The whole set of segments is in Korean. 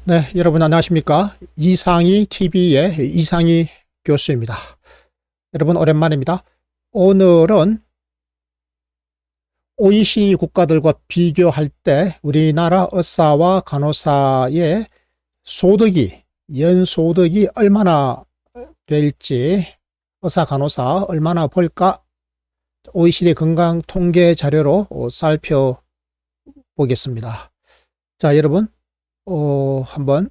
네, 여러분 안녕하십니까? 이상희 TV의 이상희 교수입니다. 여러분 오랜만입니다. 오늘은 OECD 국가들과 비교할 때 우리나라 의사와 간호사의 소득이, 연소득이 얼마나 될지, 의사, 간호사 얼마나 벌까? OECD 건강 통계 자료로 살펴보겠습니다. 자, 여러분, 한번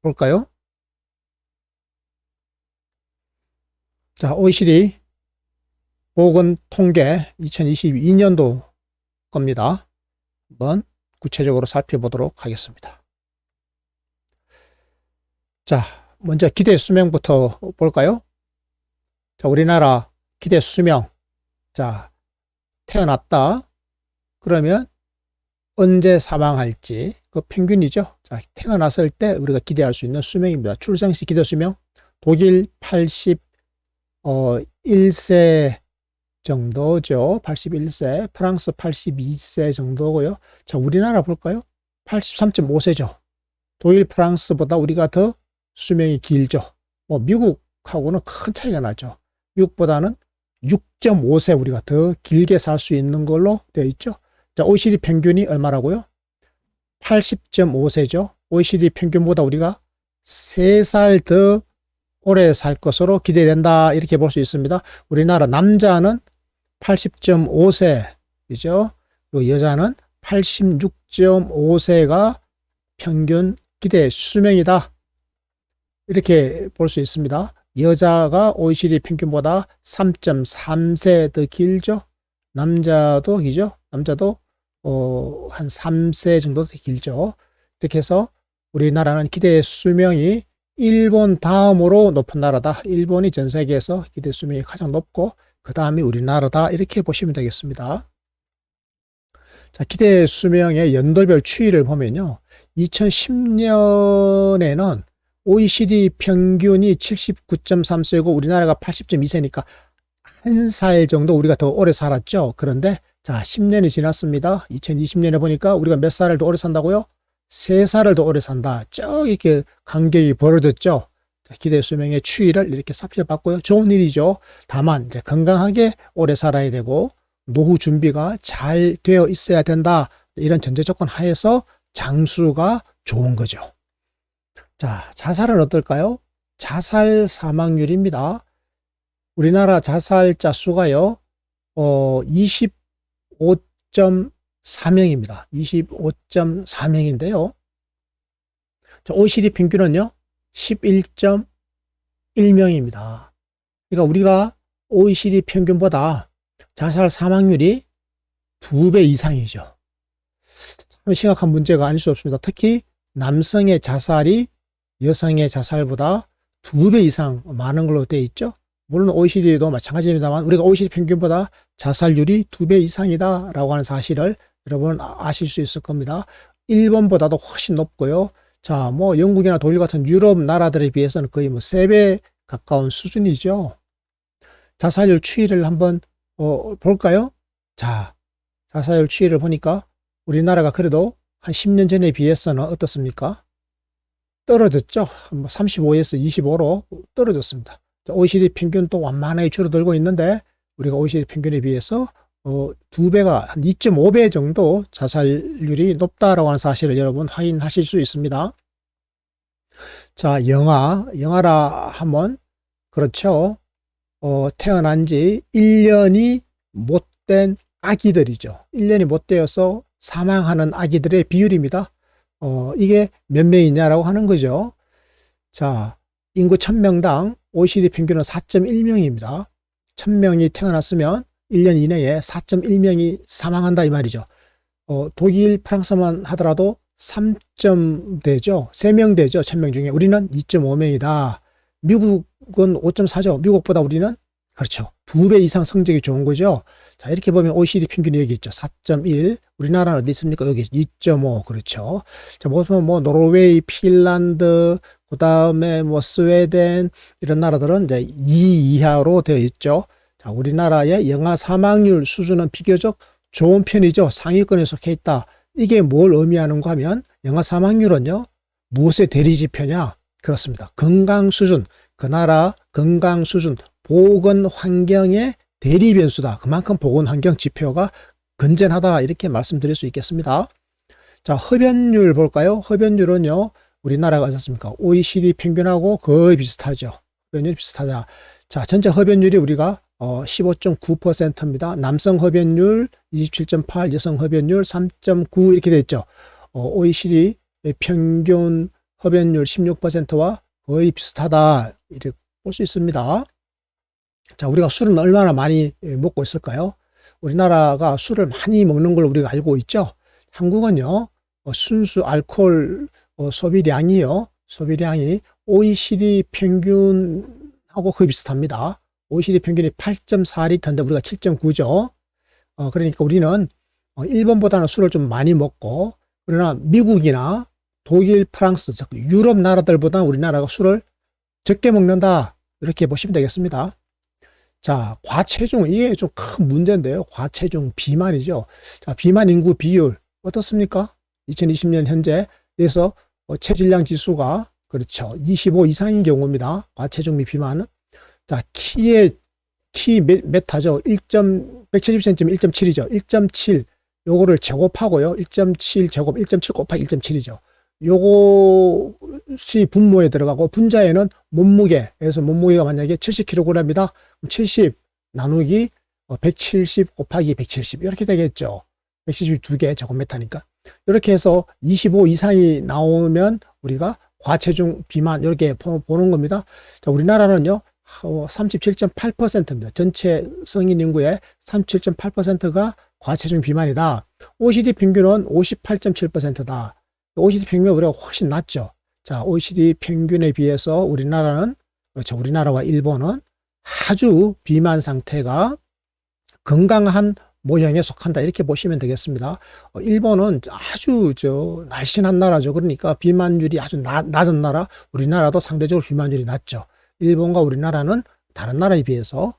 볼까요? 자, OECD 보건 통계 2022년도 겁니다. 한번 구체적으로 살펴보도록 하겠습니다. 자, 먼저 기대 수명부터 볼까요? 자, 우리나라 기대 수명. 자, 태어났다. 그러면 언제 사망할지 그 평균이죠. 자, 태어났을 때 우리가 기대할 수 있는 수명입니다. 출생시 기대 수명 독일 81세 정도죠. 81세, 프랑스 82세 정도고요. 자, 우리나라 볼까요? 83.5세죠. 독일, 프랑스보다 우리가 더 수명이 길죠. 뭐 미국하고는 큰 차이가 나죠. 미국보다는 6.5세 우리가 더 길게 살 수 있는 걸로 되어 있죠. 자, OECD 평균이 얼마라고요? 80.5세죠. OECD 평균보다 우리가 3살 더 오래 살 것으로 기대된다. 이렇게 볼 수 있습니다. 우리나라 남자는 80.5세이죠. 그리고 여자는 86.5세가 평균 기대 수명이다. 이렇게 볼 수 있습니다. 여자가 OECD 평균보다 3.3세 더 길죠. 남자도 기죠. 남자도 한 3세 정도 더 길죠. 이렇게 해서 우리나라는 기대 수명이 일본 다음으로 높은 나라다. 일본이 전 세계에서 기대 수명이 가장 높고 그 다음이 우리나라다. 이렇게 보시면 되겠습니다. 자, 기대 수명의 연도별 추이를 보면요. 2010년에는 OECD 평균이 79.3세고 우리나라가 80.2세니까 한 살 정도 우리가 더 오래 살았죠. 그런데 자, 10년이 지났습니다. 2020년에 보니까 우리가 몇 살을 더 오래 산다고요? 3살을 더 오래 산다. 쭉 이렇게 간격이 벌어졌죠. 자, 기대 수명의 추이를 이렇게 살펴봤고요. 좋은 일이죠. 다만 이제 건강하게 오래 살아야 되고 노후 준비가 잘 되어 있어야 된다. 이런 전제 조건 하에서 장수가 좋은 거죠. 자, 자살은 어떨까요? 자살 사망률입니다. 우리나라 자살자 수가요, 25.4명입니다. 25.4명인데요. 자, OECD 평균은요, 11.1명입니다. 그러니까 우리가 OECD 평균보다 자살 사망률이 2배 이상이죠. 참 심각한 문제가 아닐 수 없습니다. 특히 남성의 자살이 여성의 자살보다 2배 이상 많은 걸로 되어 있죠. 물론 OECD도 마찬가지입니다만 우리가 OECD 평균보다 자살률이 2배 이상이다 라고 하는 사실을 여러분 아실 수 있을 겁니다. 일본보다도 훨씬 높고요. 자, 뭐 영국이나 독일 같은 유럽 나라들에 비해서는 거의 뭐 3배 가까운 수준이죠. 자살률 추이를 한번 볼까요? 자, 자살률 추이를 보니까 우리나라가 그래도 한 10년 전에 비해서는 어떻습니까? 떨어졌죠. 35에서 25로 떨어졌습니다. OECD 평균 또 완만하게 줄어들고 있는데 우리가 OECD 평균에 비해서 2배가 한 2.5배 정도 자살률이 높다라고 하는 사실을 여러분 확인하실 수 있습니다. 자, 영아라 하면 그렇죠. 태어난 지 1년이 못 된 아기들이죠. 1년이 못 되어서 사망하는 아기들의 비율입니다. 이게 몇 명이냐라고 하는 거죠. 자, 인구 1000명당 OECD 평균은 4.1명입니다. 1000명이 태어났으면 1년 이내에 4.1명이 사망한다 이 말이죠. 독일, 프랑스만 하더라도 3점 되죠. 3명 되죠. 1000명 중에. 우리는 2.5명이다. 미국은 5.4죠. 미국보다 우리는 그렇죠. 2배 이상 성적이 좋은 거죠. 자, 이렇게 보면 OECD 평균이 여기 있죠. 4.1. 우리나라는 어디 있습니까? 여기 2.5. 그렇죠. 자, 보면 뭐 노르웨이, 핀란드, 그 다음에 뭐 스웨덴 이런 나라들은 이제 2 이하로 되어 있죠. 자, 우리나라의 영아 사망률 수준은 비교적 좋은 편이죠. 상위권에 속해 있다. 이게 뭘 의미하는가 하면 영아 사망률은요, 무엇의 대리지표냐? 그렇습니다. 건강 수준, 그 나라 건강 수준, 보건 환경의 대리 변수다. 그만큼 보건 환경 지표가 건전하다. 이렇게 말씀드릴 수 있겠습니다. 자, 흡연율 볼까요? 흡연율은요, 우리나라가 어떻습니까? OECD 평균하고 거의 비슷하죠. 흡연율 비슷하다. 자, 전체 흡연율이 우리가 15.9%입니다. 남성 흡연율 27.8, 여성 흡연율 3.9 이렇게 돼 있죠. OECD 평균 흡연율 16%와 거의 비슷하다. 이렇게 볼 수 있습니다. 자, 우리가 술은 얼마나 많이 먹고 있을까요? 우리나라가 술을 많이 먹는 걸 우리가 알고 있죠. 한국은요, 순수 알코올 소비량이 OECD 평균하고 거의 비슷합니다. OECD 평균이 8.4리터인데 우리가 7.9죠. 그러니까 우리는 일본보다는 술을 좀 많이 먹고, 그러나 미국이나 독일, 프랑스, 유럽 나라들보다는 우리나라가 술을 적게 먹는다. 이렇게 보시면 되겠습니다. 자, 과체중, 이게 좀 큰 문제인데요. 과체중, 비만이죠. 자, 비만 인구 비율 어떻습니까? 2020년 현재 여기서 체질량 지수가 그렇죠. 25 이상인 경우입니다. 과체중 및 비만은. 자, 키 몇 하죠? 170cm 1.7이죠. 1.7 요거를 제곱하고요. 1.7 제곱 1.7 곱하기 1.7이죠. 요것이 분모에 들어가고 분자에는 몸무게에서 몸무게가 만약에 70kg이다. 70 나누기 170 곱하기 170 이렇게 되겠죠. 172개 제곱미터니까. 이렇게 해서 25 이상이 나오면 우리가 과체중 비만 이렇게 보는 겁니다. 자, 우리나라는요 37.8%입니다. 전체 성인 인구의 37.8%가 과체중 비만이다. OECD 평균은 58.7%다. OECD 평균은 우리가 훨씬 낮죠. 자, OECD 평균에 비해서 우리나라는, 그렇죠. 우리나라와 일본은 아주 비만 상태가 건강한 모형에 속한다. 이렇게 보시면 되겠습니다. 일본은 아주 날씬한 나라죠. 그러니까 비만율이 아주 낮은 나라, 우리나라도 상대적으로 비만율이 낮죠. 일본과 우리나라는 다른 나라에 비해서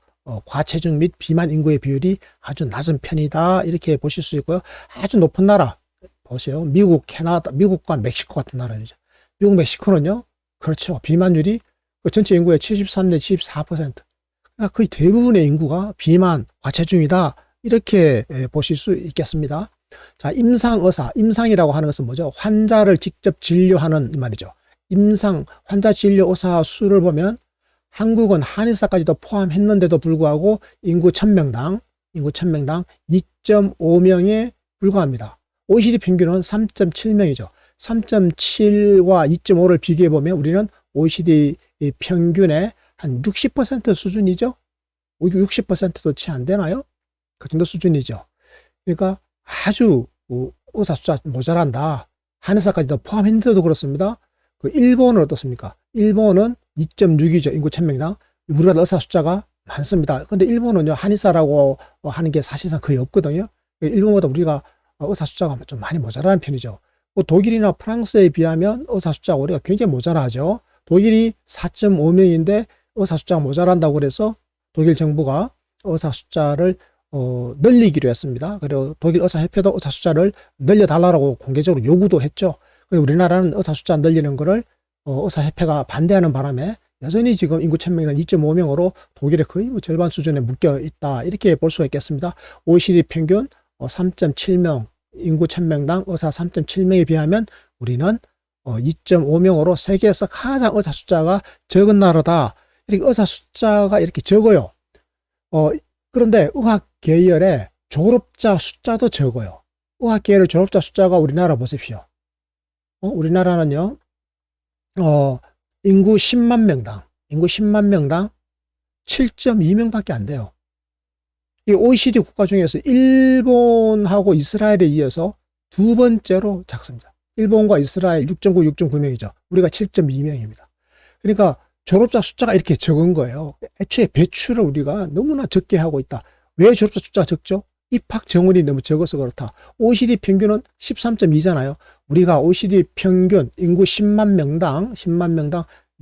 과체중 및 비만 인구의 비율이 아주 낮은 편이다. 이렇게 보실 수 있고요. 아주 높은 나라 보세요. 미국, 캐나다, 미국과 멕시코 같은 나라죠. 미국, 멕시코는요. 그렇죠. 비만율이 전체 인구의 73 내 74%. 그러니까 거의 대부분의 인구가 비만, 과체중이다. 이렇게 보실 수 있겠습니다. 자, 임상의사. 임상이라고 하는 것은 뭐죠? 환자를 직접 진료하는 말이죠. 임상, 환자 진료 의사 수를 보면 한국은 한의사까지도 포함했는데도 불구하고 인구 1000명당 2.5명에 불과합니다. OECD 평균은 3.7명이죠. 3.7과 2.5를 비교해 보면 우리는 OECD 평균의 한 60% 수준이죠. 60%도 채 안 되나요? 그 정도 수준이죠. 그러니까 아주 의사 숫자 모자란다. 한의사까지도 포함했는데도 그렇습니다. 그 일본은 어떻습니까? 일본은 2.6이죠. 인구 1000명당. 우리보다 의사 숫자가 많습니다. 근데 일본은요, 한의사라고 하는 게 사실상 거의 없거든요. 일본보다 우리가 의사 숫자가 좀 많이 모자라는 편이죠. 독일이나 프랑스에 비하면 의사 숫자가 우리가 굉장히 모자라죠. 독일이 4.5명인데 의사 숫자가 모자란다고 그래서 독일 정부가 의사 숫자를 늘리기로 했습니다. 그리고 독일 의사협회도 의사 숫자를 늘려달라고 공개적으로 요구도 했죠. 우리나라는 의사 숫자 늘리는 거를 의사협회가 반대하는 바람에 여전히 지금 인구 1000명당 2.5명으로 독일의 거의 절반 수준에 묶여 있다. 이렇게 볼 수가 있겠습니다. OECD 평균 3.7명, 인구 1000명당 의사 3.7명에 비하면 우리는 2.5명으로 세계에서 가장 의사 숫자가 적은 나라다. 이렇게 의사 숫자가 이렇게 적어요. 그런데 의학 계열의 졸업자 숫자도 적어요. 의학 계열의 졸업자 숫자가 우리나라 보십시오. 우리나라는요, 인구 10만 명당 7.2명밖에 안 돼요. 이 OECD 국가 중에서 일본하고 이스라엘에 이어서 두 번째로 작습니다. 일본과 이스라엘 6.9, 6.9명이죠. 우리가 7.2명입니다. 그러니까 졸업자 숫자가 이렇게 적은 거예요. 애초에 배출을 우리가 너무나 적게 하고 있다. 왜 졸업자 숫자가 적죠? 입학 정원이 너무 적어서 그렇다. OECD 평균은 13.2잖아요. 우리가 OECD 평균 인구 10만 명당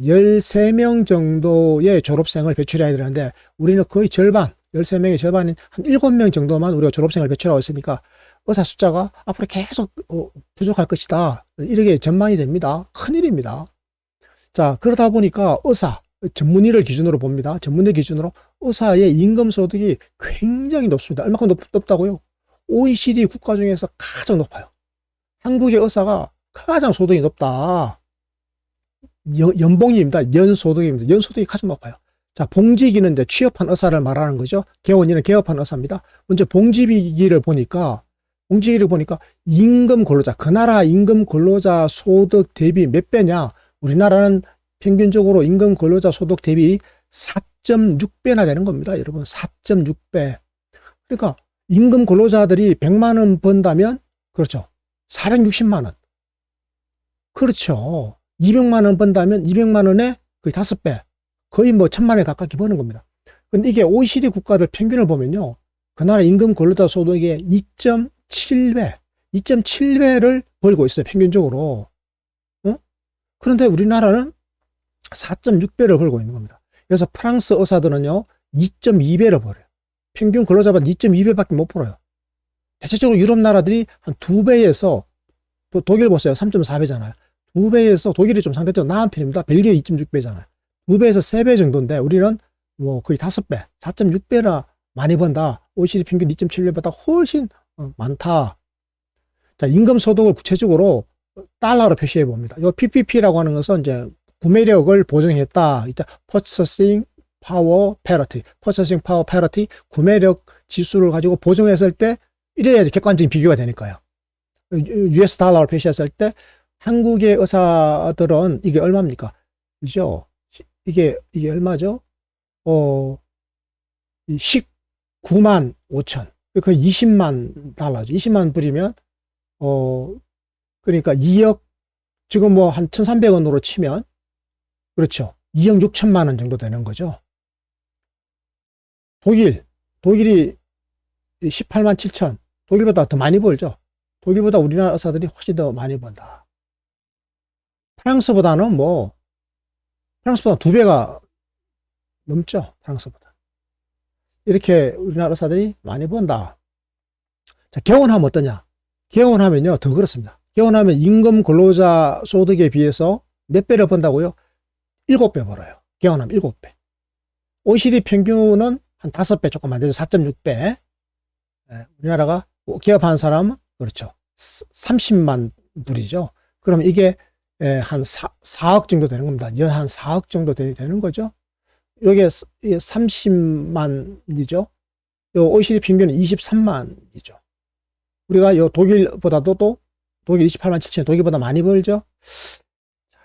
13명 정도의 졸업생을 배출해야 되는데 우리는 거의 절반, 13명의 절반인 한 7명 정도만 우리가 졸업생을 배출하고 있으니까 의사 숫자가 앞으로 계속 부족할 것이다. 이렇게 전망이 됩니다. 큰일입니다. 자, 그러다 보니까 의사, 전문의를 기준으로 봅니다. 전문의 기준으로 의사의 임금 소득이 굉장히 높습니다. 얼마큼 높다고요? OECD 국가 중에서 가장 높아요. 한국의 의사가 가장 소득이 높다. 연봉입니다. 연소득입니다. 연소득이 가장 높아요. 자, 봉지기는 이제 취업한 의사를 말하는 거죠. 개원이는 개업한 의사입니다. 먼저 봉지기를 보니까 임금 근로자, 그 나라 임금 근로자 소득 대비 몇 배냐? 우리나라는 평균적으로 임금 근로자 소득 대비 4.6배나 되는 겁니다. 여러분, 4.6배. 그러니까 임금 근로자들이 100만 원 번다면, 그렇죠, 460만 원. 그렇죠. 200만 원 번다면 200만 원에 거의 5배. 거의 뭐 1000만 원에 가깝게 버는 겁니다. 근데 이게 OECD 국가들 평균을 보면요, 그 나라 임금 근로자 소득의 2.7배를 벌고 있어요. 평균적으로. 그런데 우리나라는 4.6배를 벌고 있는 겁니다. 그래서 프랑스 의사들은요, 2.2배를 벌어요. 평균 근로자보다 2.2배밖에 못 벌어요. 대체적으로 유럽 나라들이 한 2배에서, 독일 보세요. 3.4배잖아요. 2배에서, 독일이 좀 상대적으로 나은 편입니다. 벨기에 2.6배잖아요. 2배에서 3배 정도인데 우리는 뭐 거의 5배, 4.6배나 많이 번다. OECD 평균 2.7배보다 훨씬 많다. 자, 임금 소득을 구체적으로 달러로 표시해 봅니다. 이 PPP라고 하는 것은 이제 구매력을 보정했다. 이제 Purchasing Power Parity, 구매력 지수를 가지고 보정했을 때 이래야 객관적인 비교가 되니까요. US 달러로 표시했을 때 한국의 의사들은 이게 얼마입니까? 그죠? 이게 얼마죠? 19만 5천. 거의 20만 달러죠. 20만 불이면, 그러니까 2억, 지금 뭐 한 1,300원으로 치면, 그렇죠. 2억 6천만 원 정도 되는 거죠. 독일이 18만 7천. 독일보다 더 많이 벌죠. 독일보다 우리나라 의사들이 훨씬 더 많이 번다. 프랑스보다 2배가 넘죠. 프랑스보다. 이렇게 우리나라 의사들이 많이 번다. 자, 개원하면 어떠냐? 개원하면요, 더 그렇습니다. 개원하면 임금 근로자 소득에 비해서 몇 배를 번다고요? 7배 벌어요. 개원하면 7배. OECD 평균은 한 5배 조금 안 되죠. 4.6배. 우리나라가 개업하는 사람은, 그렇죠, 30만 불이죠. 그럼 이게 한 4억 정도 되는 겁니다. 연 한 4억 정도 되는 거죠. 여기에 30만이죠. 요 OECD 평균은 23만이죠. 우리가 요 독일보다도 또, 독일 28만 7천, 독일보다 많이 벌죠.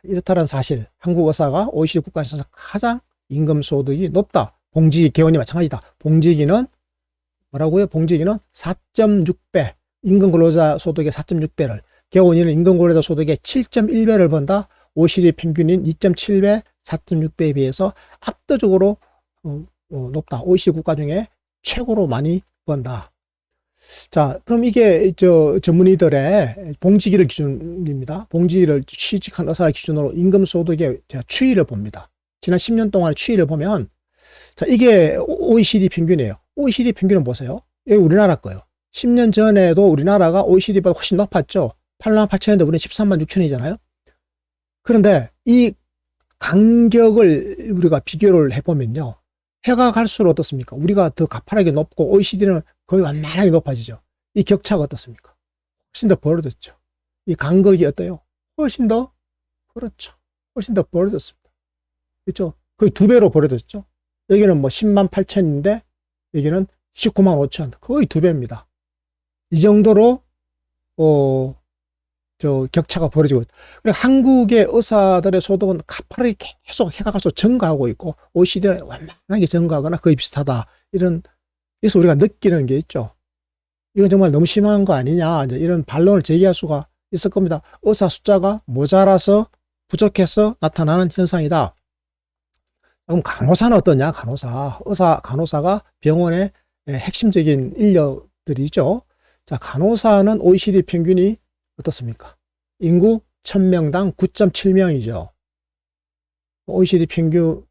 이렇다는 사실, 한국 의사가 OECD 국가 중에서 가장 임금 소득이 높다. 봉지기, 개원이 마찬가지다. 봉지기는 뭐라고요? 봉지기는 4.6배, 임금 근로자 소득의 4.6배를, 개원이는 임금 근로자 소득의 7.1배를 번다. OECD 평균인 2.7배, 4.6배에 비해서 압도적으로 높다. OECD 국가 중에 최고로 많이 번다. 자, 그럼 이게 전문의들의 봉지기를 기준입니다. 봉지기를 취직한 의사를 기준으로 임금 소득의 제가 추이를 봅니다. 지난 10년 동안의 추이를 보면, 자, 이게 OECD 평균이에요. OECD 평균은 보세요. 여기 우리나라 거예요. 10년 전에도 우리나라가 OECD보다 훨씬 높았죠. 8만 8천인데 우리는 13만 6천이잖아요. 그런데 이 간격을 우리가 비교를 해보면요, 해가 갈수록 어떻습니까? 우리가 더 가파르게 높고 OECD는 거의 완만하게 높아지죠. 이 격차가 어떻습니까? 훨씬 더 벌어졌죠. 이 간격이 어때요? 훨씬 더, 그렇죠, 훨씬 더 벌어졌습니다. 그렇죠? 거의 2배로 벌어졌죠. 여기는 뭐 10만 8천인데 여기는 19만 5천, 거의 2배입니다. 이 정도로 격차가 벌어지고 있다. 한국의 의사들의 소득은 가파르게 계속 해가 갈수록 증가하고 있고 OECD는 완만하게 증가하거나 거의 비슷하다. 그래서 우리가 느끼는 게 있죠. 이건 정말 너무 심한 거 아니냐, 이제 이런 반론을 제기할 수가 있을 겁니다. 의사 숫자가 모자라서, 부족해서 나타나는 현상이다. 그럼 간호사는 어떠냐? 간호사가 병원의 핵심적인 인력들이죠. 자, 간호사는 OECD 평균이 어떻습니까? 인구 1000명당 9.7명이죠. OECD 평균,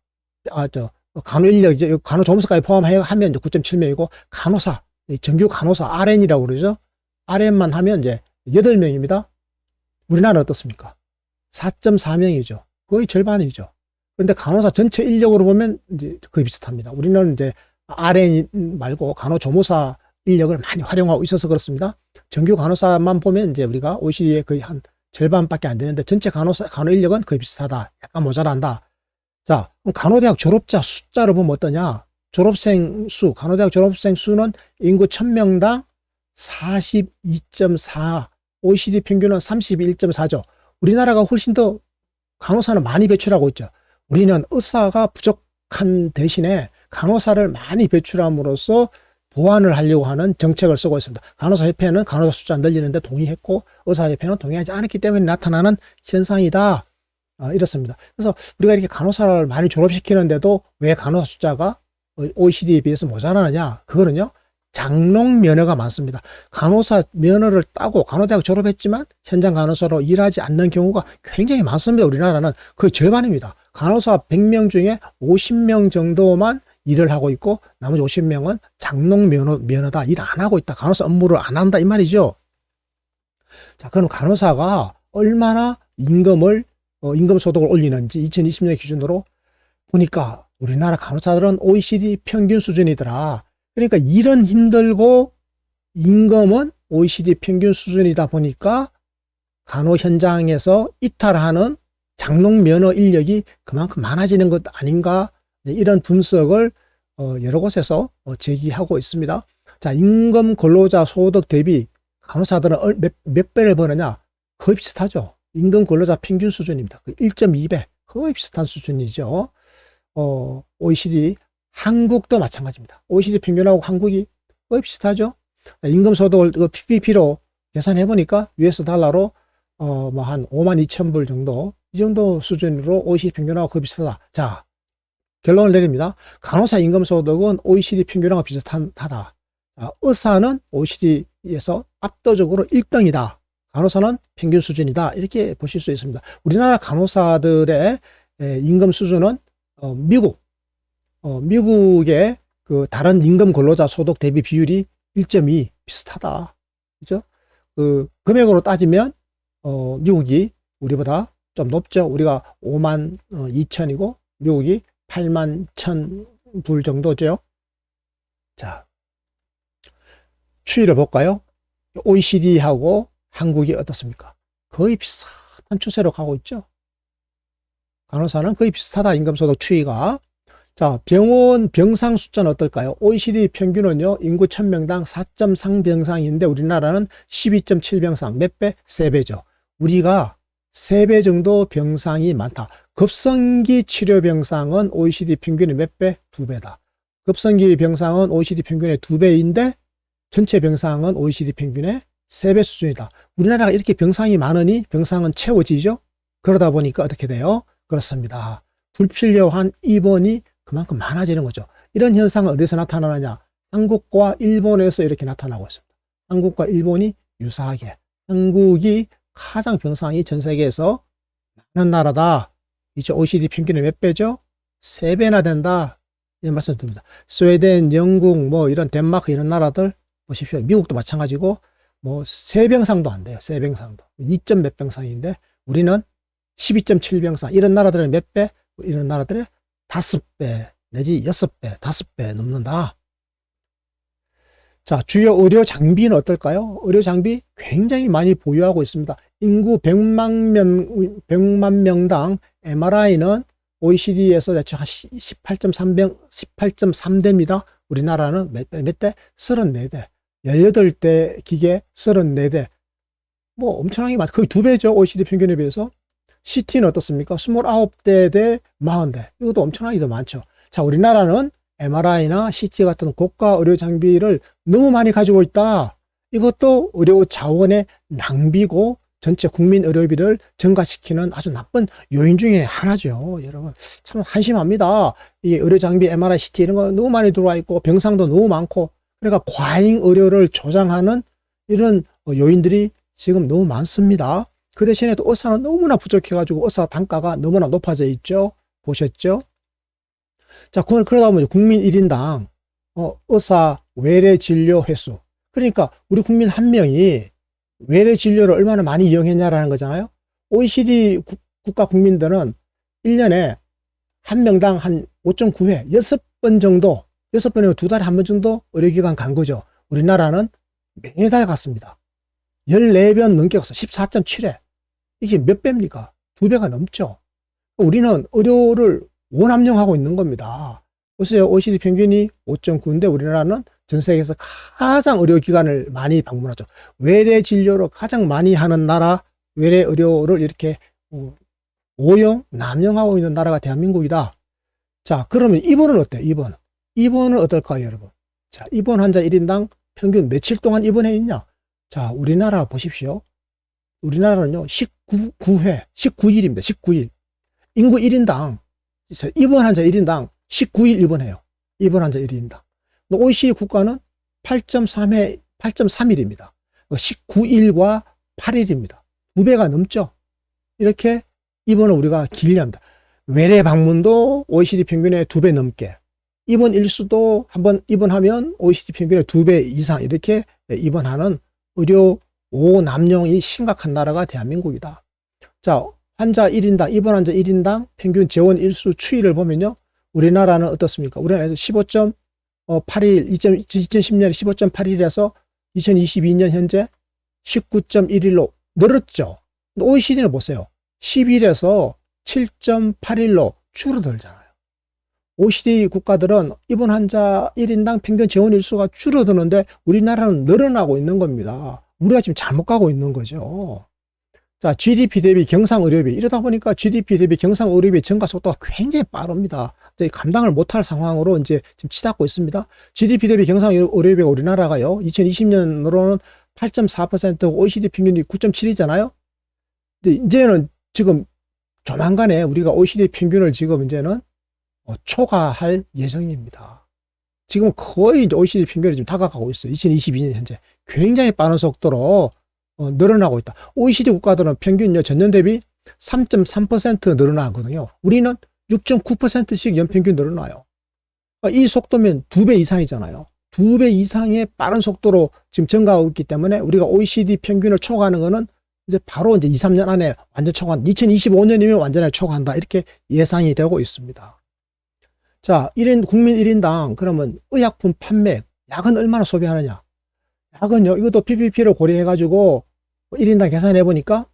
간호인력, 간호조무사까지 포함하면 이제 9.7명이고, 간호사, 정규 간호사, RN이라고 그러죠. RN만 하면 이제 8명입니다. 우리나라는 어떻습니까? 4.4명이죠. 거의 절반이죠. 그런데 간호사 전체 인력으로 보면 이제 거의 비슷합니다. 우리는 이제 RN 말고 간호조무사 인력을 많이 활용하고 있어서 그렇습니다. 정규 간호사만 보면 이제 우리가 OECD의 거의 한 절반밖에 안 되는데 전체 간호 인력은 거의 비슷하다. 약간 모자란다. 자, 그럼 간호대학 졸업자 숫자를 보면 어떠냐? 졸업생 수, 간호대학 졸업생 수는 인구 1000명당 42.4, OECD 평균은 31.4죠. 우리나라가 훨씬 더 간호사는 많이 배출하고 있죠. 우리는 의사가 부족한 대신에 간호사를 많이 배출함으로써 보완을 하려고 하는 정책을 쓰고 있습니다. 간호사협회는 간호사 숫자 늘리는데 동의했고 의사협회는 동의하지 않았기 때문에 나타나는 현상이다. 이렇습니다. 그래서 우리가 이렇게 간호사를 많이 졸업시키는데도 왜 간호사 숫자가 OECD에 비해서 모자라느냐? 그거는요, 장롱 면허가 많습니다. 간호사 면허를 따고 간호대학 졸업했지만 현장 간호사로 일하지 않는 경우가 굉장히 많습니다. 우리나라는 거의 절반입니다. 간호사 100명 중에 50명 정도만 일을 하고 있고 나머지 50명은 장롱 면허다. 일 안 하고 있다. 간호사 업무를 안 한다. 이 말이죠. 자, 그럼 간호사가 얼마나 임금 소득을 올리는지 2020년 기준으로 보니까 우리나라 간호사들은 OECD 평균 수준이더라. 그러니까 일은 힘들고 임금은 OECD 평균 수준이다 보니까 간호 현장에서 이탈하는 장롱 면허 인력이 그만큼 많아지는 것 아닌가, 이런 분석을 여러 곳에서 제기하고 있습니다. 자, 임금 근로자 소득 대비 간호사들은 몇 배를 버느냐? 거의 비슷하죠. 임금 근로자 평균 수준입니다. 1.2배, 거의 비슷한 수준이죠. OECD, 한국도 마찬가지입니다. OECD 평균하고 한국이 거의 비슷하죠. 임금 소득을 PPP로 계산해 보니까 US 달러로 뭐 한 52,000불 정도, 이 정도 수준으로 OECD 평균하고 거의 비슷하다. 자, 결론을 내립니다. 간호사 임금 소득은 OECD 평균하고 비슷하다. 의사는 OECD에서 압도적으로 1등이다. 간호사는 평균 수준이다. 이렇게 보실 수 있습니다. 우리나라 간호사들의 임금 수준은 미국의 그 다른 임금 근로자 소득 대비 비율이 1.2 비슷하다. 그죠? 그 금액으로 따지면 미국이 우리보다 좀 높죠. 우리가 5만 2천이고 미국이 8만 1,000불 정도죠. 자, 추이를 볼까요? OECD하고 한국이 어떻습니까? 거의 비슷한 추세로 가고 있죠. 간호사는 거의 비슷하다. 임금소득 추이가. 자, 병상 숫자는 어떨까요? OECD 평균은요, 인구 1000명당 4.3병상인데 우리나라는 12.7병상. 몇 배? 3배죠. 우리가 3배 정도 병상이 많다. 급성기 치료 병상은 OECD 평균의 몇 배? 2배다. 급성기 병상은 OECD 평균의 2배인데 전체 병상은 OECD 평균의 3배 수준이다. 우리나라가 이렇게 병상이 많으니 병상은 채워지죠. 그러다 보니까 어떻게 돼요? 그렇습니다. 불필요한 입원이 그만큼 많아지는 거죠. 이런 현상은 어디서 나타나느냐? 한국과 일본에서 이렇게 나타나고 있습니다. 한국과 일본이 유사하게. 한국이 가장 병상이 전 세계에서 많은 나라다. 이제 OECD 평균의 몇 배죠? 3배나 된다. 이런 말씀 드립니다. 스웨덴, 영국, 뭐 이런 덴마크 이런 나라들 보십시오. 미국도 마찬가지고 뭐 3병상도 안 돼요. 3병상도. 2점 몇 병상인데 우리는 12.7병상. 이런 나라들은 몇 배? 이런 나라들의 5배 내지 6배, 5배 넘는다. 자, 주요 의료 장비는 어떨까요? 의료 장비 굉장히 많이 보유하고 있습니다. 인구 100만 명당 MRI는 OECD에서 대충 한 18.3대입니다. 우리나라는 몇 대? 34대. 18대 기계 34대. 뭐 엄청나게 많죠. 거의 2배죠. OECD 평균에 비해서. CT는 어떻습니까? 29대 대 40대. 이것도 엄청나게 더 많죠. 자, 우리나라는 MRI나 CT 같은 고가 의료 장비를 너무 많이 가지고 있다. 이것도 의료 자원의 낭비고 전체 국민 의료비를 증가시키는 아주 나쁜 요인 중에 하나죠. 여러분, 참 한심합니다. 이 의료 장비, MRI, CT 이런 거 너무 많이 들어와 있고 병상도 너무 많고, 그러니까 과잉 의료를 조장하는 이런 요인들이 지금 너무 많습니다. 그 대신에 또 의사는 너무나 부족해가지고 의사 단가가 너무나 높아져 있죠. 보셨죠? 자, 그러다 보면 국민 1인당 의사 외래 진료 횟수. 그러니까 우리 국민 한 명이 외래 진료를 얼마나 많이 이용했냐라는 거잖아요. OECD 국가 국민들은 1년에 한 명당 한 5.9회, 6번 정도, 6번이면 2달에 한 번 정도 의료기관 간 거죠. 우리나라는 매달 갔습니다. 14번 넘게 갔어. 14.7회. 이게 몇 배입니까? 2배가 넘죠. 우리는 의료를 오남용하고 있는 겁니다. 보세요. OECD 평균이 5.9인데 우리나라는 전 세계에서 가장 의료기관을 많이 방문하죠. 외래 진료를 가장 많이 하는 나라, 외래 의료를 이렇게 오용, 남용하고 있는 나라가 대한민국이다. 자, 그러면 입원은 어때? 입원. 입원은 어떨까요, 여러분? 자, 입원 환자 1인당 평균 며칠 동안 입원해 있냐? 자, 우리나라 보십시오. 우리나라는요, 19회, 19일입니다. 19일. 인구 1인당, 입원 환자 1인당 19일 입원해요. 입원 환자 1인당. OECD 국가는 8.3회, 8.3일입니다. 19일과 8일입니다. 2배가 넘죠? 이렇게 입원을 우리가 길게 합니다. 외래 방문도 OECD 평균의 2배 넘게. 입원 일수도 한번 입원하면 OECD 평균의 2배 이상 이렇게 입원하는 의료 오남용이 심각한 나라가 대한민국이다. 자, 환자 1인당, 입원 환자 1인당 평균 재원 일수 추이를 보면요. 우리나라는 어떻습니까? 우리나라에서 15.8일, 2010년에 15.8일에서 2022년 현재 19.1일로 늘었죠. OECD는 보세요. 10일에서 7.8일로 줄어들잖아요. OECD 국가들은 입원 환자 1인당 평균 재원 일수가 줄어드는데 우리나라는 늘어나고 있는 겁니다. 우리가 지금 잘못 가고 있는 거죠. 자, GDP 대비 경상의료비. 이러다 보니까 GDP 대비 경상의료비 증가 속도가 굉장히 빠릅니다. 감당을 못할 상황으로 이제 지금 치닫고 있습니다. GDP 대비 경상의료비가 우리나라가요, 2020년으로는 8.4%고 OECD 평균이 9.7이잖아요. 이제는 지금 조만간에 우리가 OECD 평균을 지금 이제는 초과할 예정입니다. 지금 거의 이제 OECD 평균이 지금 다가가고 있어요. 2022년 현재. 굉장히 빠른 속도로 늘어나고 있다. OECD 국가들은 평균 전년 대비 3.3% 늘어나거든요. 우리는 6.9%씩 연평균 늘어나요. 이 속도면 2배 이상이잖아요. 2배 이상의 빠른 속도로 지금 증가하고 있기 때문에 우리가 OECD 평균을 초과하는 거는 이제 바로 이제 2, 3년 안에 완전 초과한, 2025년이면 완전히 초과한다. 이렇게 예상이 되고 있습니다. 자, 국민 1인당 그러면 의약품 판매, 약은 얼마나 소비하느냐? 약은요, 이것도 PPP를 고려해가지고 1인당 계산해 보니까,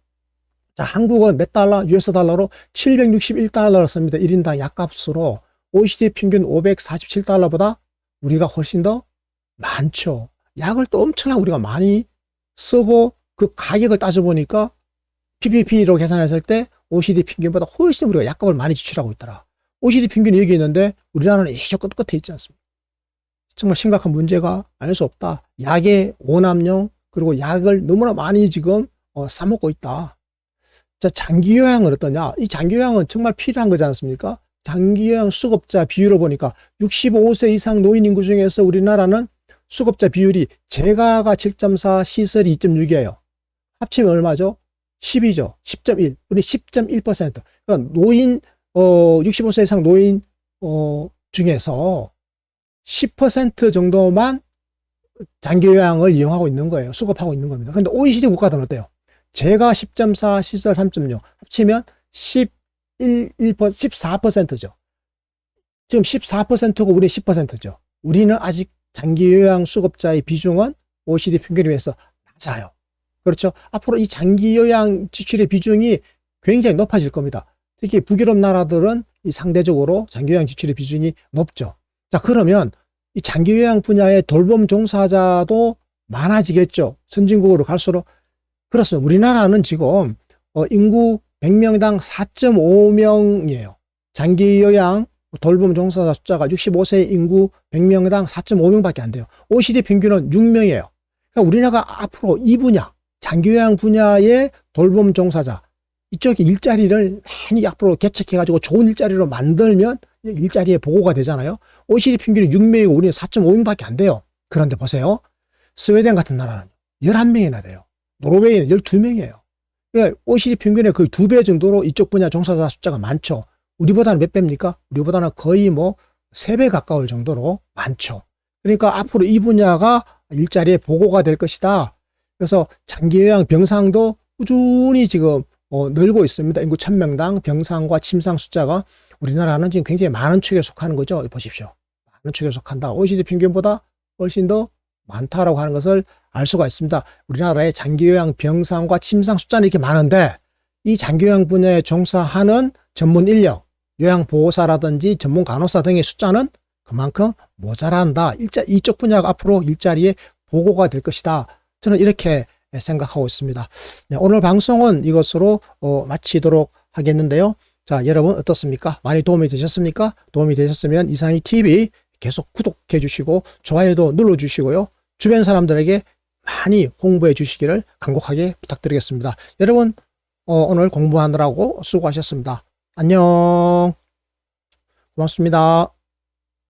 자, 한국은 몇 달러? US 달러로 761달러를 씁니다. 1인당 약값으로. OECD 평균 547달러보다 우리가 훨씬 더 많죠. 약을 또 엄청나게 우리가 많이 쓰고 그 가격을 따져보니까 PPP로 계산했을 때 OECD 평균보다 훨씬 우리가 약값을 많이 지출하고 있더라. OECD 평균이 여기 있는데 우리나라는 이저 끝에 있지 않습니까? 정말 심각한 문제가 아닐 수 없다. 약의 오남용, 그리고 약을 너무나 많이 지금 싸먹고 있다. 자, 장기요양은 어떠냐? 이 장기요양은 정말 필요한 거지 않습니까? 장기요양 수급자 비율을 보니까 65세 이상 노인 인구 중에서 우리나라는 수급자 비율이 재가가 7.4, 시설이 2.6이에요. 합치면 얼마죠? 10이죠. 10.1. 우리 10.1%. 그러니까 노인 65세 이상 노인 중에서 10% 정도만 장기요양을 이용하고 있는 거예요. 수급하고 있는 겁니다. 그런데 OECD 국가들은 어때요? 재가 10.4, 시설 3.6 합치면 14%죠. 지금 14%고 우리는 10%죠. 우리는 아직 장기요양 수급자의 비중은 OECD 평균에 비해서 낮아요. 그렇죠? 앞으로 이 장기요양 지출의 비중이 굉장히 높아질 겁니다. 특히 북유럽 나라들은 이 상대적으로 장기요양 지출의 비중이 높죠. 자, 그러면 이 장기요양 분야의 돌봄 종사자도 많아지겠죠. 선진국으로 갈수록. 그렇습니다. 우리나라는 지금 인구 100명당 4.5명이에요. 장기요양 돌봄 종사자 숫자가 65세 인구 100명당 4.5명밖에 안 돼요. OECD 평균은 6명이에요. 그러니까 우리나라가 앞으로 이 분야, 장기요양 분야의 돌봄 종사자, 이쪽에 일자리를 많이 앞으로 개척해가지고 좋은 일자리로 만들면 일자리에 보고가 되잖아요. OECD 평균이 6명이고 우리는 4.5명밖에 안 돼요. 그런데 보세요. 스웨덴 같은 나라는 11명이나 돼요. 노르웨이는 12명이에요. 그러니까 OECD 평균의 거의 2배 정도로 이쪽 분야 종사자 숫자가 많죠. 우리보다는 몇 배입니까? 우리보다는 거의 3배 가까울 정도로 많죠. 그러니까 앞으로 이 분야가 일자리에 보고가 될 것이다. 그래서 장기요양 병상도 꾸준히 지금 늘고 있습니다. 인구 1000명당 병상과 침상 숫자가 우리나라는 지금 굉장히 많은 축에 속하는 거죠. 보십시오. 많은 축에 속한다. OECD 평균보다 훨씬 더 많다라고 하는 것을 알 수가 있습니다. 우리나라의 장기요양 병상과 침상 숫자는 이렇게 많은데 이 장기요양 분야에 종사하는 전문 인력, 요양보호사라든지 전문 간호사 등의 숫자는 그만큼 모자란다. 이쪽 분야가 앞으로 일자리에 보고가 될 것이다. 저는 이렇게 생각하고 있습니다. 네, 오늘 방송은 이것으로 마치도록 하겠는데요. 자, 여러분 어떻습니까? 많이 도움이 되셨습니까? 도움이 되셨으면 이상희 TV 계속 구독해 주시고 좋아요도 눌러 주시고요. 주변 사람들에게 많이 홍보해 주시기를 간곡하게 부탁드리겠습니다. 여러분 오늘 공부하느라고 수고하셨습니다. 안녕. 고맙습니다.